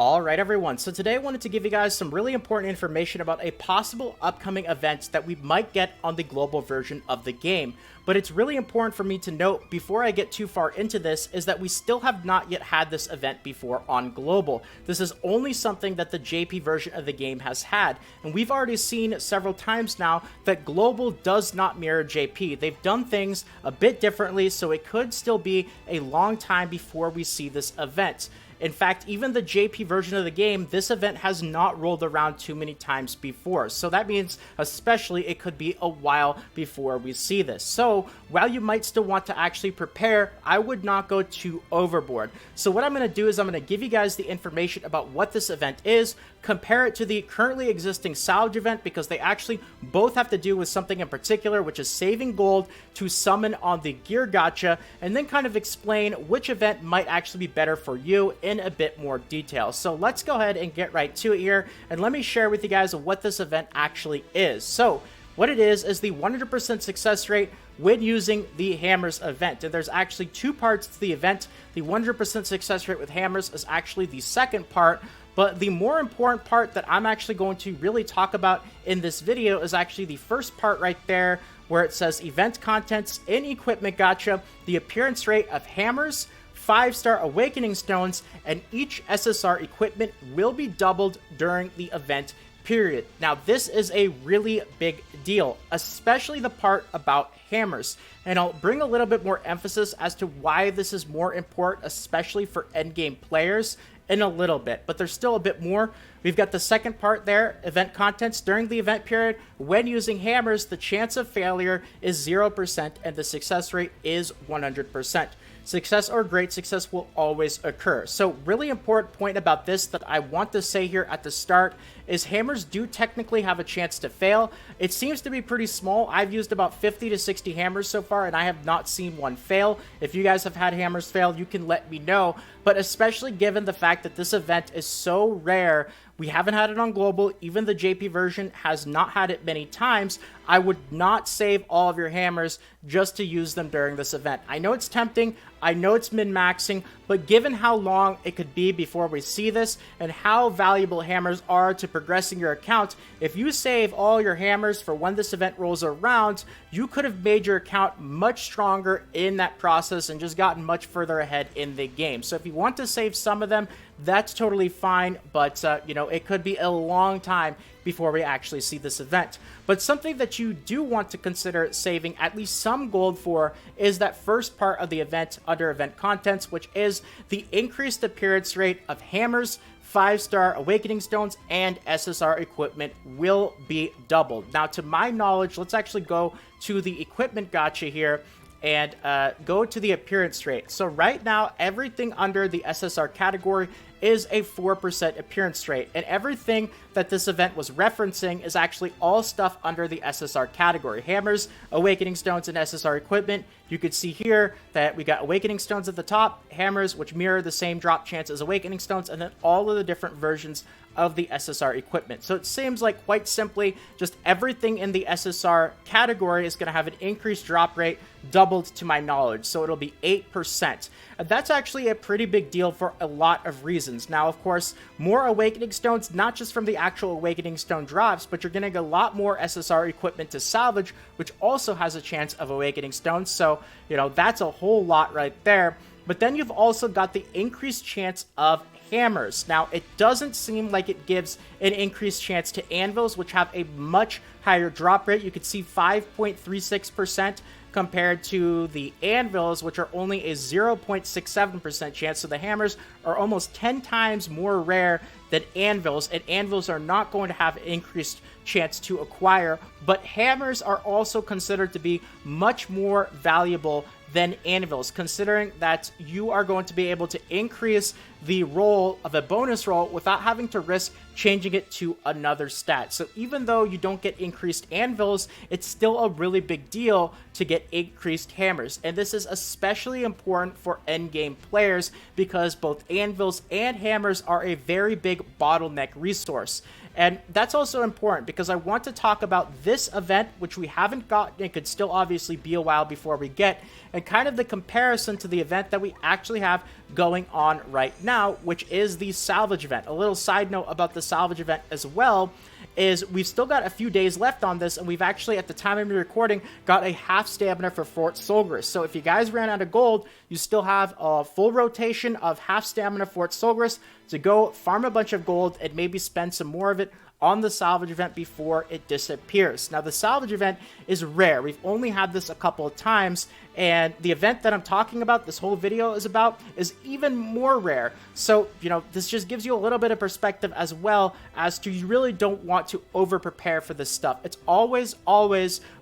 Alright everyone, so today I wanted to give you guys some really important information about a possible upcoming event that we might get on the global version of the game. But it's really important for me to note before I get too far into this is that we still have not yet had this event before on global. This is only something that the JP version of the game has had, and we've already seen several times now that global does not mirror JP. They've done things a bit differently, so it could still be a long time before we see this event. In fact, even the JP version of the game, this event has not rolled around too many times before. So that means especially it could be a while before we see this. So while you might still want to actually prepare, I would not go too overboard. So what I'm going to do is I'm going to give you guys the information about what this event is, compare it to the currently existing Salvage Event because they actually both have to do with something in particular, which is saving gold to summon on the gear gacha, and then kind of explain which event might actually be better for you in a bit more detail. So let's go ahead and get right to it here, and let me share with you guys what this event actually is. So what it is the 100% success rate when using the hammers event. And there's actually two parts to the event. The 100% success rate with hammers is actually the second part, but the more important part that I'm actually going to really talk about in this video is actually the first part right there, where it says event contents in equipment gacha, the appearance rate of hammers, 5-star awakening stones, and each SSR equipment will be doubled during the event period. Now this is a really big deal, especially the part about hammers, and I'll bring a little bit more emphasis as to why this is more important, especially for endgame players, in a little bit, but there's still a bit more. We've got the second part there, event contents during the event period. When using hammers, the chance of failure is 0% and the success rate is 100%. Success or great success will always occur. So really important point about this that I want to say here at the start is hammers do technically have a chance to fail. It seems to be pretty small. I've used about 50 to 60 hammers so far and I have not seen one fail. If you guys have had hammers fail, you can let me know. But especially given the fact that this event is so rare, we haven't had it on global, even the JP version has not had it many times, I would not save all of your hammers just to use them during this event. I know it's tempting, I know it's min-maxing, but given how long it could be before we see this and how valuable hammers are to progressing your account, if you save all your hammers for when this event rolls around, you could have made your account much stronger in that process and just gotten much further ahead in the game. So if you want to save some of them, that's totally fine, but you know, it could be a long time before we actually see this event. But something that you do want to consider saving at least some gold for is that first part of the event under event contents, which is the increased appearance rate of hammers, 5-star awakening stones, and SSR equipment will be doubled. Now, to my knowledge, let's actually go to the equipment gacha here and go to the appearance rate. So right now, everything under the SSR category is a 4% appearance rate, and everything that this event was referencing is actually all stuff under the SSR category. Hammers, awakening stones, and SSR equipment. You could see here that we got awakening stones at the top, hammers, which mirror the same drop chance as awakening stones, and then all of the different versions of the SSR equipment. So it seems like, quite simply, just everything in the SSR category is going to have an increased drop rate, doubled to my knowledge, so it'll be 8%. And that's actually a pretty big deal for a lot of reasons. Now, of course, more awakening stones, not just from the actual awakening stone drops, but you're getting a lot more SSR equipment to salvage, which also has a chance of awakening stones. So, you know, that's a whole lot right there. But then you've also got the increased chance of hammers. Now, it doesn't seem like it gives an increased chance to anvils, which have a much higher drop rate. You could see 5.36% compared to the anvils, which are only a 0.67% chance. So the hammers are almost 10 times more rare than anvils, and anvils are not going to have an increased chance to acquire, but hammers are also considered to be much more valuable than anvils, considering that you are going to be able to increase the roll of a bonus roll without having to risk changing it to another stat. So even though you don't get increased anvils, it's still a really big deal to get increased hammers. And this is especially important for endgame players because both anvils and hammers are a very big bottleneck resource. And that's also important because I want to talk about this event, which we haven't gotten. It could still obviously be a while before we get, and kind of the comparison to the event that we actually have going on right now, which is the Salvage Event. A little side note about the Salvage Event as well is we've still got a few days left on this, and we've actually, at the time of the recording, got a half stamina for Fort Solgris. So if you guys ran out of gold, you still have a full rotation of half stamina Fort Solgris to go farm a bunch of gold and maybe spend some more of it on the Salvage Event before it disappears. Now, the Salvage Event is rare. We've only had this a couple of times, and the event that I'm talking about, this whole video is about, is even more rare. So, you know, this just gives you a little bit of perspective as well as to you really don't want to over-prepare for this stuff. It's always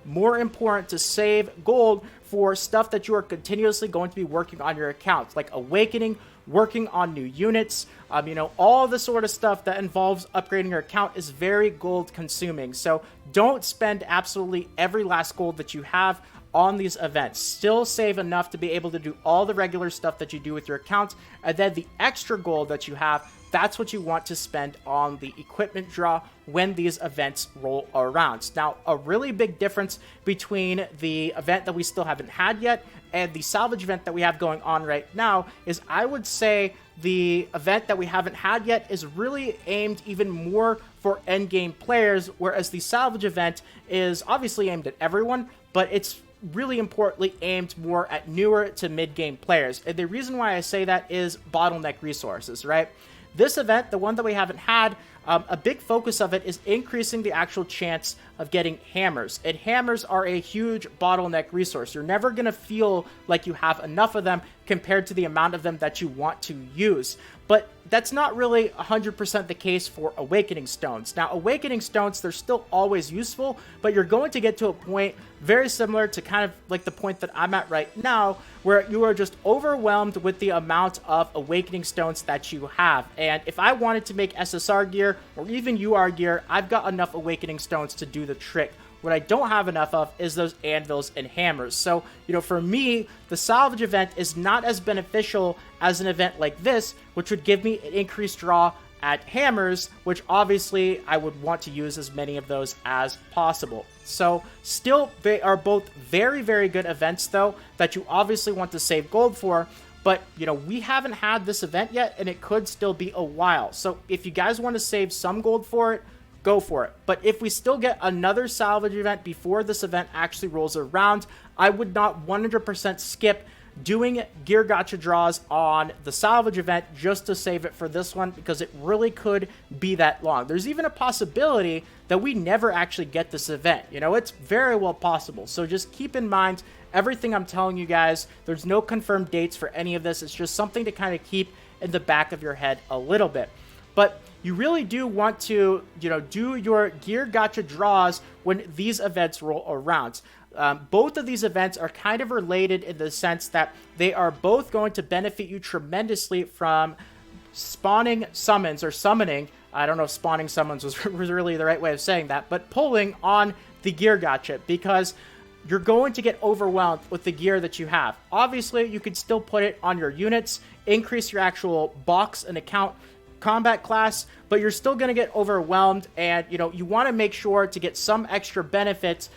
more important to save gold for stuff that you are continuously going to be working on your accounts, like Awakening, working on new units, you know, all the sort of stuff that involves upgrading your account is very gold consuming. So don't spend absolutely every last gold that you have on these events. Still save enough to be able to do all the regular stuff that you do with your account, and then the extra gold that you have, that's what you want to spend on the equipment draw when these events roll around. Now, a really big difference between the event that we still haven't had yet and the Salvage Event that we have going on right now is, I would say, the event that we haven't had yet is really aimed even more for endgame players, whereas the Salvage Event is obviously aimed at everyone, but it's really importantly aimed more at newer to mid-game players. And the reason why I say that is bottleneck resources, right? This event, the one that we haven't had, a big focus of it is increasing the actual chance of getting hammers. And hammers are a huge bottleneck resource. You're never going to feel like you have enough of them compared to the amount of them that you want to use. But that's not really 100% the case for Awakening Stones. Now, Awakening Stones, they're still always useful, but you're going to get to a point very similar to kind of like the point that I'm at right now, where you are just overwhelmed with the amount of Awakening Stones that you have. And if I wanted to make SSR gear, or even UR gear, I've got enough Awakening Stones to do the trick. What I don't have enough of is those anvils and hammers. So, you know, for me, the Salvage Event is not as beneficial as an event like this, which would give me an increased draw at hammers, which obviously I would want to use as many of those as possible. So still, they are both very, very good events, though, that you obviously want to save gold for. But, you know, we haven't had this event yet, and it could still be a while. So if you guys want to save some gold for it, go for it. But if we still get another Salvage Event before this event actually rolls around, I would not 100% skip doing gear gacha draws on the Salvage Event just to save it for this one, because it really could be that long. There's even a possibility that we never actually get this event. You know, it's very well possible. So just keep in mind everything I'm telling you guys. There's no confirmed dates for any of this. It's just something to kind of keep in the back of your head a little bit. But you really do want to, you know, do your gear gacha draws when these events roll around. Both of these events are kind of related in the sense that they are both going to benefit you tremendously from spawning summons or summoning. I don't know if spawning summons was really the right way of saying that, but pulling on the gear gacha, because you're going to get overwhelmed with the gear that you have. Obviously, you could still put it on your units, increase your actual box and account combat class, but you're still going to get overwhelmed, and you know, you want to make sure to get some extra benefits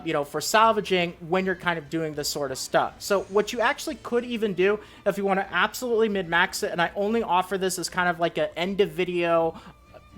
you know, for salvaging when you're kind of doing this sort of stuff. So what you actually could even do if you want to absolutely min-max it, and I only offer this as kind of like an end of video,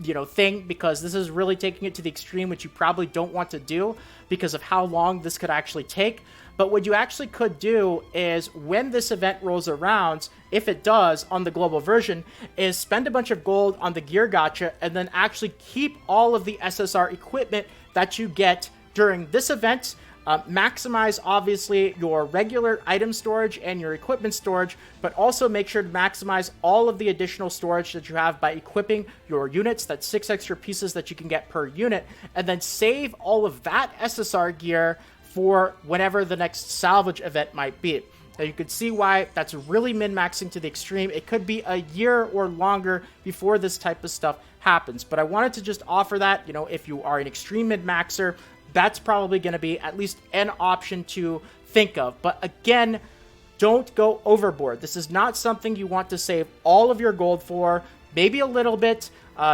you know, thing, because this is really taking it to the extreme, which you probably don't want to do because of how long this could actually take. But what you actually could do is when this event rolls around, if it does on the global version, is spend a bunch of gold on the gear gacha and then actually keep all of the SSR equipment that you get during this event. Maximize, obviously, your regular item storage and your equipment storage, but also make sure to maximize all of the additional storage that you have by equipping your units. That's 6 extra pieces that you can get per unit, and then save all of that SSR gear for whenever the next salvage event might be. Now you can see why that's really min-maxing to the extreme. It could be a year or longer before this type of stuff happens, but I wanted to just offer that, you know, if you are an extreme min-maxer, that's probably going to be at least an option to think of. But again, don't go overboard. This is not something you want to save all of your gold for, maybe a little bit.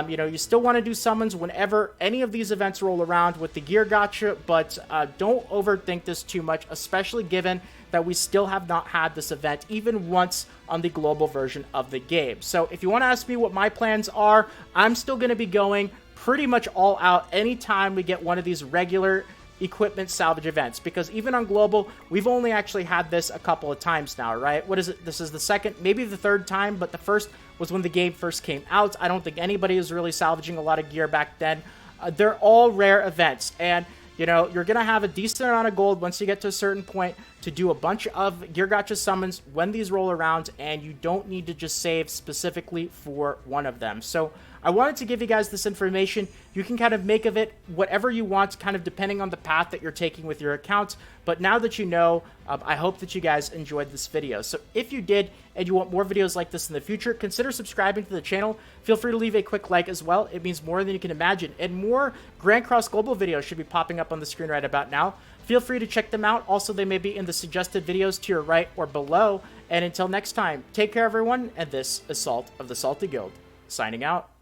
You know, you still want to do summons whenever any of these events roll around with the gear gacha, but don't overthink this too much, especially given that we still have not had this event even once on the global version of the game. So if you want to ask me what my plans are, I'm still going to be going pretty much all out anytime we get one of these regular equipment salvage events, because even on global, we've only actually had this a couple of times now, right? What is it? This is the second, maybe the third time, but the first was when the game first came out. I don't think anybody was really salvaging a lot of gear back then. They're all rare events, and you know, you're going to have a decent amount of gold once you get to a certain point to do a bunch of Gear Gacha summons when these roll around, and you don't need to just save specifically for one of them. So I wanted to give you guys this information. You can kind of make of it whatever you want, kind of depending on the path that you're taking with your account. But now that you know, I hope that you guys enjoyed this video. So if you did, and you want more videos like this in the future, consider subscribing to the channel. Feel free to leave a quick like as well. It means more than you can imagine. And more Grand Cross Global videos should be popping up on the screen right about now. Feel free to check them out. Also, they may be in the suggested videos to your right or below. And until next time, take care everyone, and this is Salt of the Salty Guild, signing out.